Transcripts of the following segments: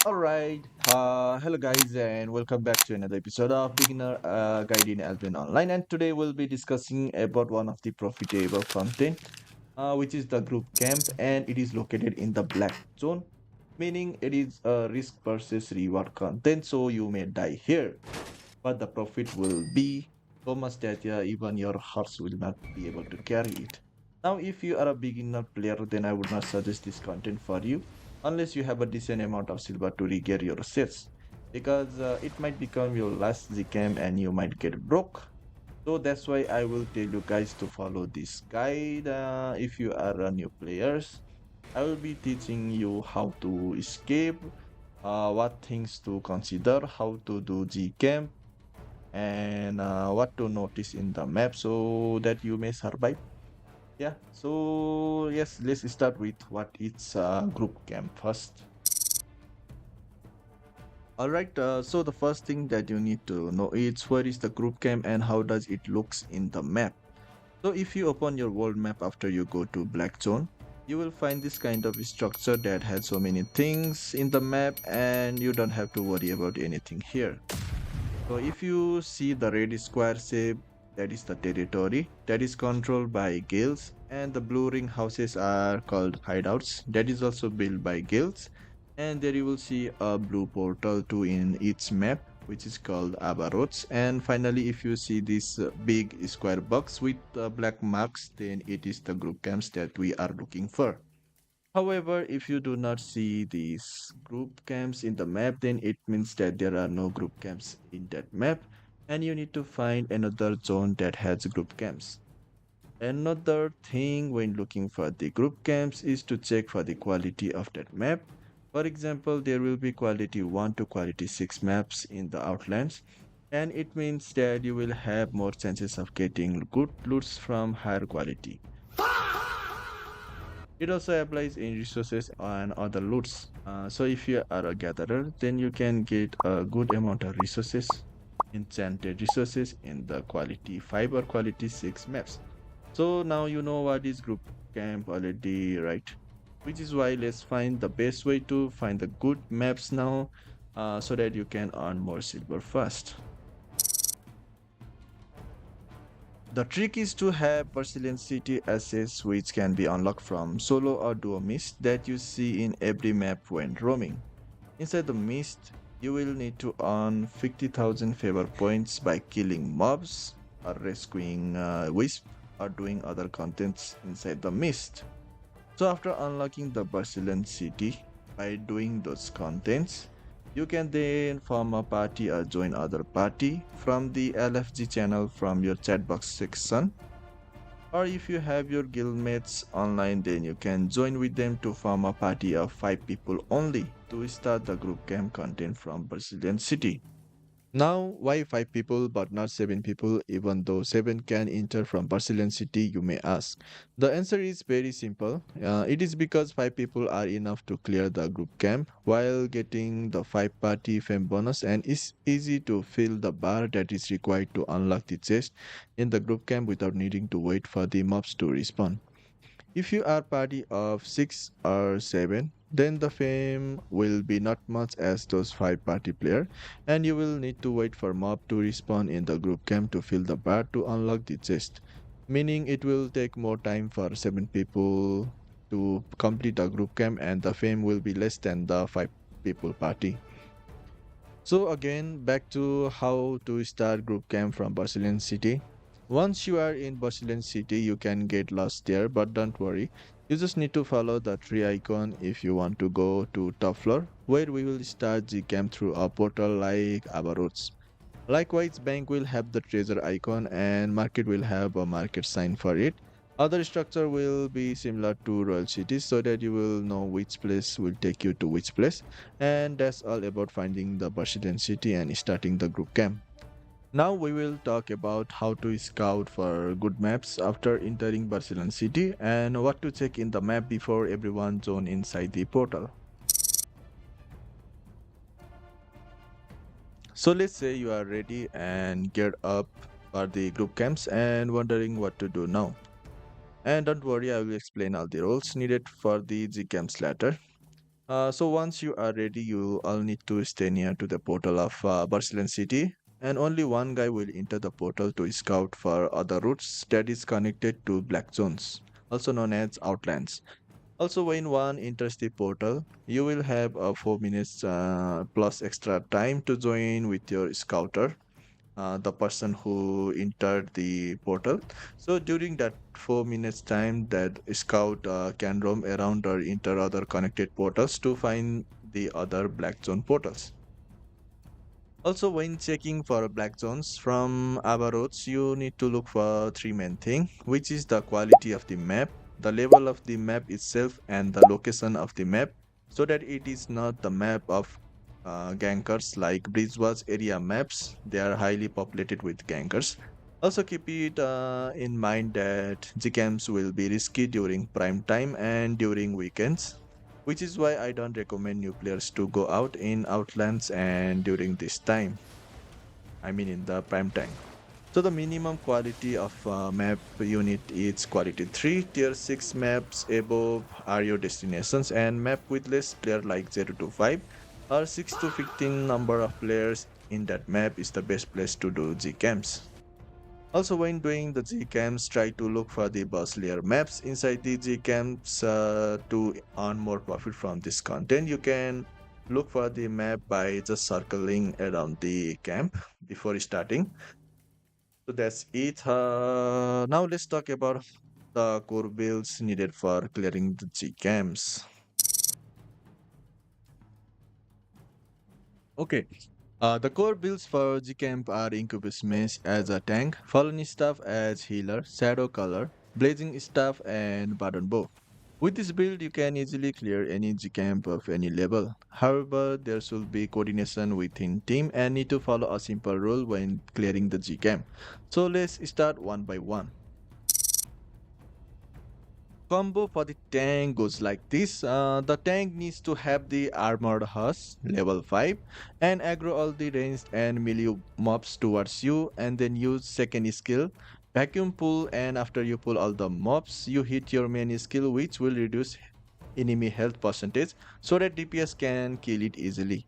Alright, hello guys, and welcome back to another episode of Beginner Guide in Albion Online. And today we'll be discussing about one of the profitable content, which is the group camp, and it is located in the black zone, meaning it is a risk versus reward content. So you may die here, but the profit will be so much that even your horse will not be able to carry it. Now, if you are a beginner player, then I would not suggest this content for you unless you have a decent amount of silver to regear your sets, because it might become your last GCamp and you might get broke. So that's why I will tell you guys to follow this guide. If you are a new players, I will be teaching you how to escape, what things to consider, how to do GCamp, and what to notice in the map so that you may survive. Yeah, so yes, let's start with what is group camp first. All right, so the first thing that you need to know is where is the group camp and how does it looks in the map. So if you open your world map after you go to black zone, you will find this kind of structure that has so many things in the map and you don't have to worry about anything here. So if you see the red square shape, that is the territory that is controlled by guilds, and the blue ring houses are called hideouts that is also built by guilds. And there you will see a blue portal too in its map, which is called Abarots. And finally, if you see this big square box with black marks, then it is the group camps that we are looking for. However, if you do not see these group camps in the map, then it means that there are no group camps in that map, and you need to find another zone that has group camps. Another thing when looking for the group camps is to check for the quality of that map. For example, there will be quality 1 to quality 6 maps in the Outlands, and it means that you will have more chances of getting good loots from higher quality. It also applies in resources and other loots. So if you are a gatherer, then you can get a good amount of resources, enchanted resources in the quality 5 or quality 6 maps. So now you know what is group camp already, right? Which is why let's find the best way to find the good maps now, so that you can earn more silver fast. The trick is to have Brazilian city assets which can be unlocked from solo or duo mist that you see in every map when roaming. Inside the mist, you will need to earn 50,000 favor points by killing mobs or rescuing wisp or doing other contents inside the mist. So after unlocking the Brazilian city by doing those contents, you can then form a party or join other party from the LFG channel from your chat box section. Or if you have your guildmates online, then you can join with them to form a party of 5 people only to start the group camp content from Brazilian city. Now, why 5 people but not 7 people, even though 7 can enter from Brazilian city, you may ask? The answer is very simple. It is because 5 people are enough to clear the group camp while getting the 5 party fame bonus, and it's easy to fill the bar that is required to unlock the chest in the group camp without needing to wait for the mobs to respawn. If you are party of 6 or 7, then the fame will be not much as those 5 party player, and you will need to wait for mob to respawn in the group camp to fill the bar to unlock the chest, meaning it will take more time for 7 people to complete a group camp and the fame will be less than the 5 people party. So again, back to how to start group camp from Brazilian City. Once you are in Brazilian City, you can get lost there, but don't worry. You just need to follow the tree icon if you want to go to top floor, where we will start the camp through a portal like our routes. Likewise, bank will have the treasure icon and market will have a market sign for it. Other structure will be similar to royal cities so that you will know which place will take you to which place. And that's all about finding the Brazilian city and starting the group camp. Now we will talk about how to scout for good maps after entering Barcelona city and what to check in the map before everyone zone inside the portal. So let's say you are ready and geared up for the group camps and wondering what to do now. And don't worry, I will explain all the rules needed for the G camps later. So once you are ready, you all need to stay near to the portal of Barcelona City, and only one guy will enter the portal to scout for other routes that is connected to black zones, also known as outlands. Also, when one enters the portal, you will have 4 minutes plus extra time to join with your scouter, the person who entered the portal. So during that 4 minutes time, that scout can roam around or enter other connected portals to find the other black zone portals. Also, when checking for black zones from our roads, you need to look for three main things, which is the quality of the map, the level of the map itself, and the location of the map, so that it is not the map of gankers like Bridgewater's area maps. They are highly populated with gankers. Also, keep it in mind that GCamps will be risky during prime time and during weekends, which is why I don't recommend new players to go out in Outlands and during this time. I mean, in the prime time. So the minimum quality of map unit is quality 3. Tier 6 maps above are your destinations, and map with less player like 0 to 5 or 6 to 15 number of players in that map is the best place to do G camps. Also, when doing the GCamps, try to look for the boss layer maps inside the GCamps to earn more profit from this content. You can look for the map by just circling around the camp before starting. So that's it. Now let's talk about the core builds needed for clearing the GCamps. Okay. The core builds for Gcamp are Incubis Mace as a tank, Fallen Staff as healer, Shadow Color, Blazing Staff, and Badon Bow. With this build, you can easily clear any Gcamp of any level. However, there should be coordination within team and need to follow a simple rule when clearing the Gcamp. So let's start one by one. Combo for the tank goes like this. The tank needs to have the armored husk level 5 and aggro all the ranged and melee mobs towards you, and then use second skill vacuum pull, and after you pull all the mobs you hit your main skill, which will reduce enemy health percentage so that DPS can kill it easily.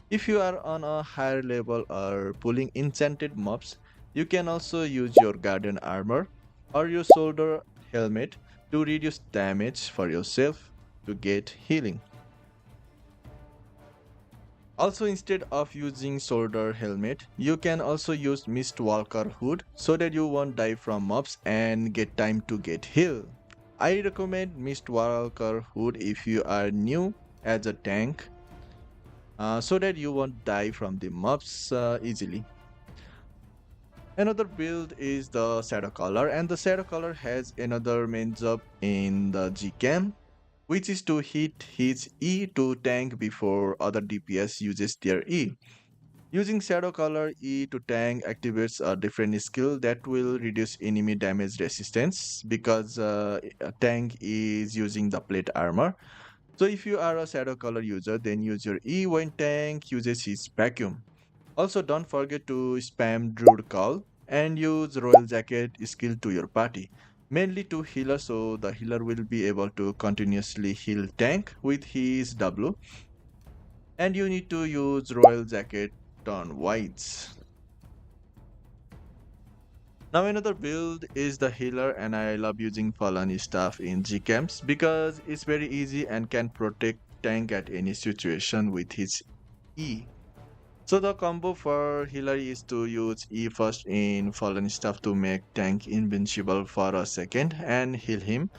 If you are on a higher level or pulling enchanted mobs, you can also use your guardian armor or your shoulder helmet to reduce damage for yourself to get healing. Also, instead of using shoulder helmet, you can also use Mistwalker hood so that you won't die from mobs and get time to get healed. I recommend Mistwalker hood if you are new as a tank, so that you won't die from the mobs easily. Another build is the Shadow Color, and the Shadow Color has another main job in the GCam, which is to hit his E to tank before other DPS uses their E. Using Shadow Color E to tank activates a different skill that will reduce enemy damage resistance because a tank is using the plate armor. So if you are a Shadow Color user, then use your E when tank uses his vacuum. Also, don't forget to spam Druid Call and use Royal Jacket skill to your party, mainly to healer, so the healer will be able to continuously heal tank with his W, and you need to use Royal Jacket on whites. Now another build is the healer, and I love using Fallen Staff in G-Camps because it's very easy and can protect tank at any situation with his E. So the combo for healer is to use E first in Fallen Staff to make tank invincible for a second and heal him.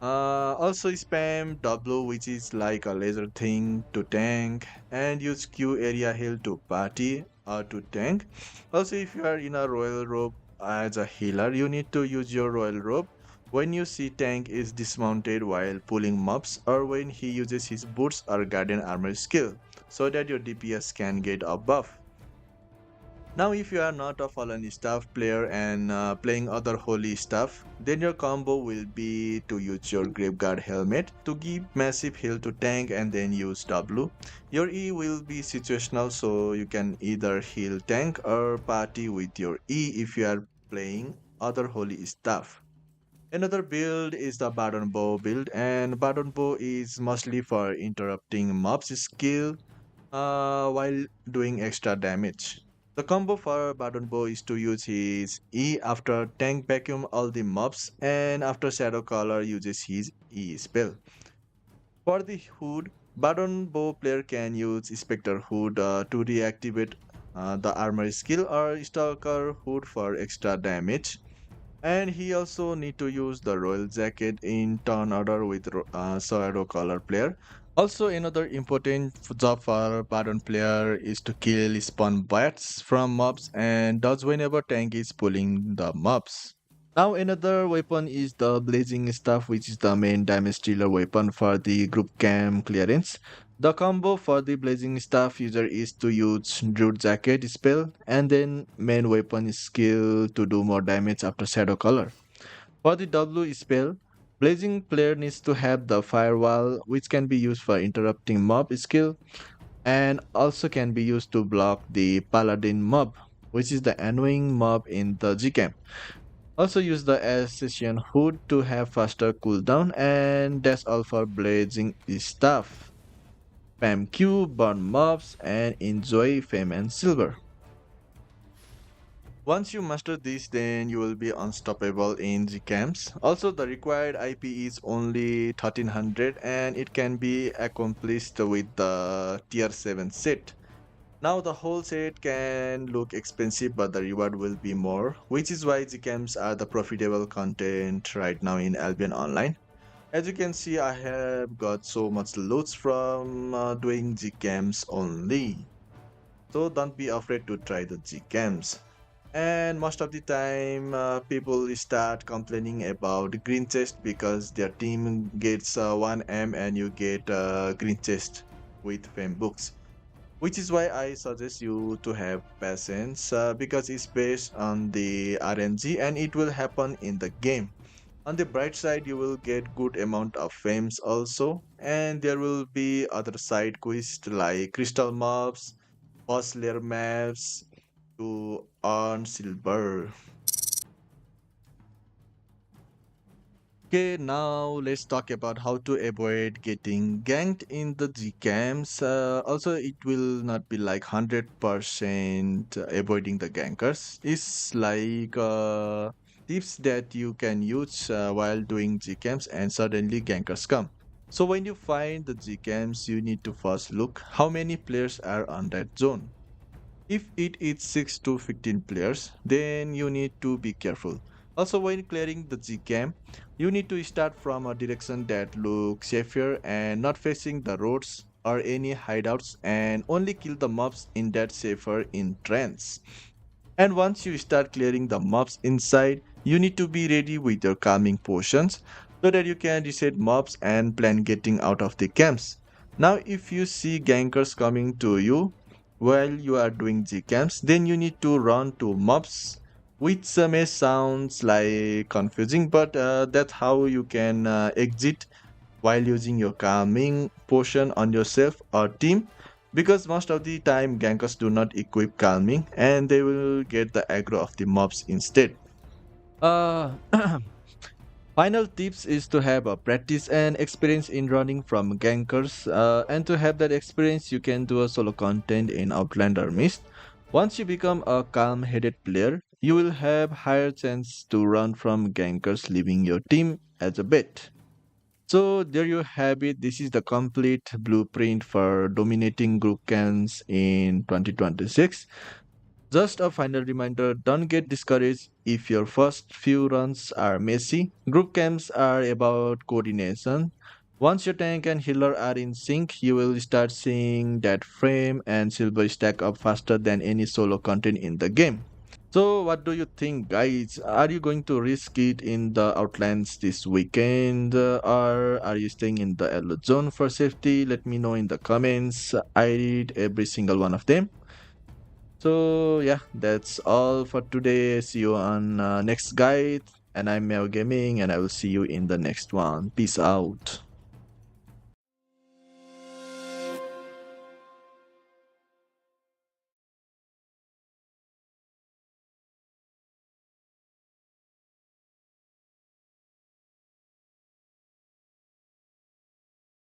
Also spam W, which is like a laser thing to tank, and use Q area heal to party or to tank. Also, if you are in a royal robe as a healer, you need to use your royal robe when you see tank is dismounted while pulling mobs, or when he uses his boots or guardian armor skill, so that your DPS can get a buff. Now, if you are not a Fallen Staff player and playing other holy stuff, then your combo will be to use your Graveguard helmet to give massive heal to tank and then use W. Your E will be situational, so you can either heal tank or party with your E if you are playing other holy stuff. Another build is the Badon Bow build, and Badon Bow is mostly for interrupting mobs' skill while doing extra damage. The combo for Badon Bow is to use his E after tank vacuum all the mobs, and after Shadow Caller uses his E spell. For the hood, Badon Bow player can use Spectre Hood to reactivate the armor skill or Stalker Hood for extra damage. And he also need to use the Royal Jacket in turn order with Shadow Color player. Also, another important job for Baron player is to kill spawn bats from mobs and dodge whenever tank is pulling the mobs. Now another weapon is the Blazing Staff, which is the main damage dealer weapon for the group camp clearance. The combo for the Blazing Staff user is to use Druid Jacket spell and then main weapon skill to do more damage after Shadow Color. For the W spell, Blazing player needs to have the Firewall, which can be used for interrupting mob skill and also can be used to block the Paladin mob, which is the annoying mob in the GCamp. Also use the Ascension Hood to have faster cooldown, and that's all for Blazing Staff. Spam Q, burn mobs, and enjoy fame and silver. Once you master this, then you will be unstoppable in the camps. Also, the required IP is only 1300 and it can be accomplished with the tier 7 set. Now the whole set can look expensive but the reward will be more, which is why the camps are the profitable content right now in Albion Online. As you can see, I have got so much loot from doing G camps only. So don't be afraid to try the G camps. And most of the time, people start complaining about green chest because their team gets 1M and you get green chest with fame books. Which is why I suggest you to have patience because it's based on the RNG and it will happen in the game. On the bright side, you will get good amount of fames also, and there will be other side quests like crystal mobs, boss layer maps to earn silver. Okay, now let's talk about how to avoid getting ganked in the GCamps. Also, it will not be like 100% avoiding the gankers. It's like tips that you can use while doing GCamps and suddenly gankers come. So when you find the GCamps, you need to first look how many players are on that zone. If it is 6 to 15 players, then you need to be careful. Also, when clearing the G camp, you need to start from a direction that looks safer and not facing the roads or any hideouts and only kill the mobs in that safer entrance. And once you start clearing the mobs inside, you need to be ready with your calming potions so that you can reset mobs and plan getting out of the camps. Now, if you see gankers coming to you while you are doing G camps, then you need to run to mobs, which may sounds like confusing, but that's how you can exit while using your calming potion on yourself or team because most of the time gankers do not equip calming and they will get the aggro of the mobs instead. Uh, Final tips is to have a practice and experience in running from gankers and to have that experience you can do a solo content in Outlander Mist. Once you become a calm-headed player, you will have higher chance to run from gankers leaving your team as a bet. So there you have it. This is the complete blueprint for dominating group cans in 2026. Just a final reminder, don't get discouraged if your first few runs are messy. Group camps are about coordination. Once your tank and healer are in sync, you will start seeing that frame and silver stack up faster than any solo content in the game. So, what do you think, guys? Are you going to risk it in the Outlands this weekend, or are you staying in the yellow zone for safety? Let me know in the comments. I read every single one of them. So, yeah, that's all for today. See you on next guide. And I'm Mel Gaming, and I will see you in the next one. Peace out.